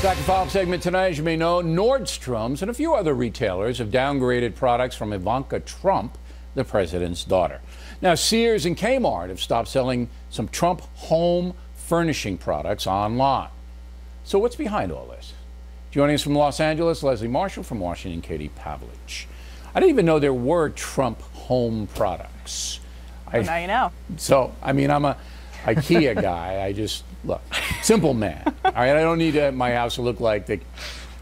Back to the follow-up segment tonight. As you may know, Nordstrom's and a few other retailers have downgraded products from Ivanka Trump, the president's daughter. Now, Sears and Kmart have stopped selling some Trump home furnishing products online. So what's behind all this? Joining us from Los Angeles, Leslie Marshall. From Washington, Katie Pavlich. I didn't even know there were Trump home products. Well, now you know. So, I mean, I'm a IKEA guy. I just, look, simple man. All right, I don't need my house to look like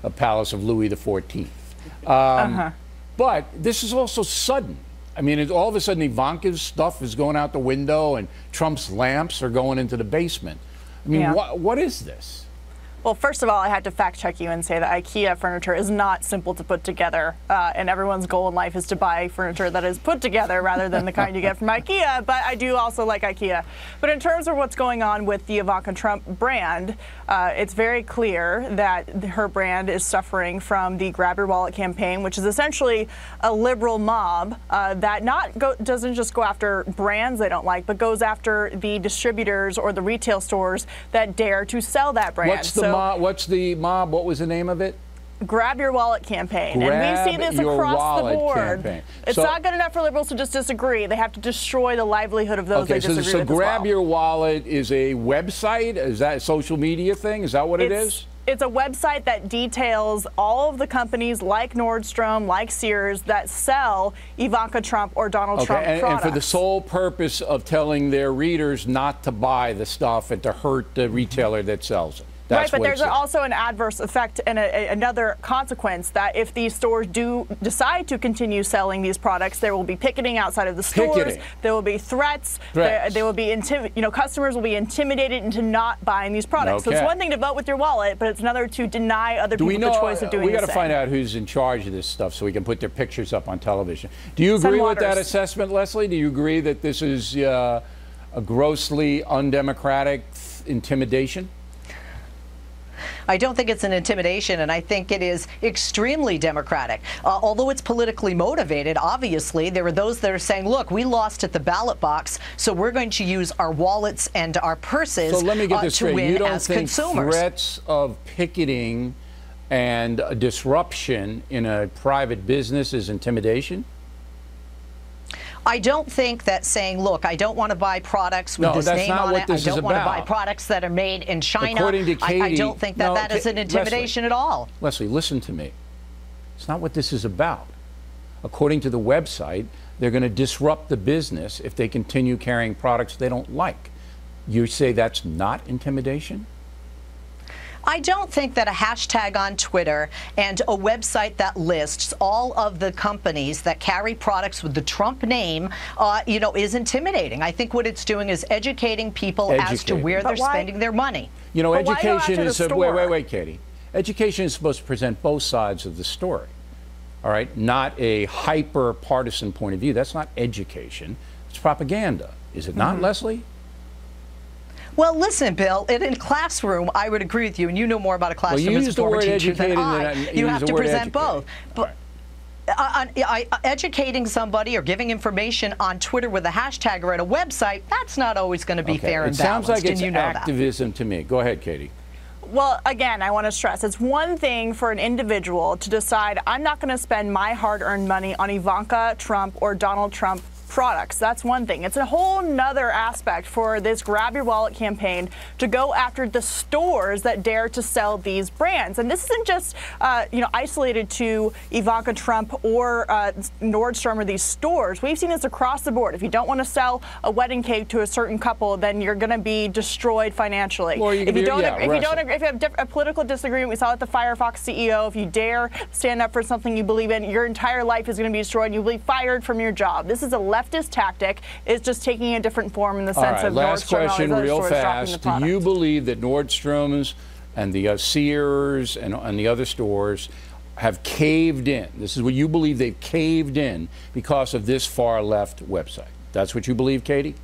a palace of Louis XIV. But this is also sudden. I mean, all of a sudden Ivanka's stuff is going out the window and Trump's lamps are going into the basement. I mean, what is this? Well, first of all, I had to fact check you and say that IKEA furniture is not simple to put together, and everyone's goal in life is to buy furniture that is put together rather than the kind you get from IKEA, but I do also like IKEA. But in terms of what's going on with the Ivanka Trump brand, it's very clear that her brand is suffering from the Grab Your Wallet campaign, which is essentially a liberal mob that doesn't just go after brands they don't like, but goes after the distributors or the retail stores that dare to sell that brand. What's the mob? What was the name of it? Grab Your Wallet campaign. And we see this across the board. Campaign. It's not good enough for liberals to just disagree. They have to destroy the livelihood of those they disagree with. So Grab Your Wallet is a website? Is that a social media thing? Is that what it is? It's a website that details all of the companies like Nordstrom, like Sears, that sell Ivanka Trump or Donald Trump products. And for the sole purpose of telling their readers not to buy the stuff and to hurt the retailer that sells it. Right, but there's also an adverse effect and another consequence that if these stores do decide to continue selling these products, there will be picketing outside of the stores. There will be threats. There will be customers will be intimidated into not buying these products. So it's one thing to vote with your wallet, but it's another to deny other people the choice of doing the same. We got to find out who's in charge of this stuff so we can put their pictures up on television. Do you agree with that assessment, Leslie? Do you agree that this is a grossly undemocratic intimidation? I don't think it's an intimidation, and I think it is extremely democratic. Although it's politically motivated, obviously, there are those that are saying, look, we lost at the ballot box, so we're going to use our wallets and our purses so let me get this to straight. win You don't as think consumers. Threats of picketing and disruption in a private business is intimidation? I don't think that saying, look, I don't want to buy products with this name on it. I don't want to buy products that are made in China. According to Katie, I don't think that is an intimidation at all. Leslie, listen to me. It's not what this is about. According to the website, they're going to disrupt the business if they continue carrying products they don't like. You say that's not intimidation? I don't think that a hashtag on Twitter and a website that lists all of the companies that carry products with the Trump name, is intimidating. I think what it's doing is educating people as to where they're spending their money. You know, education is wait, Katie. Education is supposed to present both sides of the story. All right, not a hyper partisan point of view. That's not education. It's propaganda. Is it not, Leslie? Well, listen, Bill, in a classroom, I would agree with you, and you know more about a classroom as a former teacher than I. You have to present both. But educating somebody or giving information on Twitter with a hashtag or at a website, that's not always going to be fair and balanced. It sounds like it's activism to me. Go ahead, Katie. Well, again, I want to stress, it's one thing for an individual to decide, I'm not going to spend my hard-earned money on Ivanka Trump or Donald Trump products. That's one thing. It's a whole nother aspect for this Grab Your Wallet campaign to go after the stores that dare to sell these brands. And this isn't just isolated to Ivanka Trump or Nordstrom or these stores. We've seen this across the board. If you don't want to sell a wedding cake to a certain couple, then you're going to be destroyed financially. If you have a political disagreement, we saw it with the Firefox CEO. If you dare stand up for something you believe in, your entire life is going to be destroyed and you'll be fired from your job. This is a leftist tactic. It's just taking a different form in the sense of last Nordstrom question, and real stores fast. Do you believe that Nordstrom's and the Sears and the other stores have caved in? This is what you believe, they've caved in because of this far left website. That's what you believe, Katie?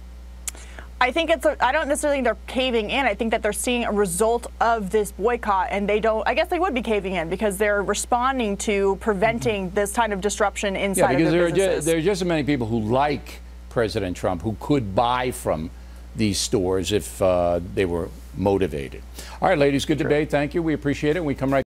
I think I don't necessarily think they're caving in. I think that they're seeing a result of this boycott, and I guess they would be caving in because they're responding to preventing this kind of disruption inside of their businesses. There are just as many people who like President Trump who could buy from these stores if they were motivated. All right, ladies, good debate. Thank you. We appreciate it. We come right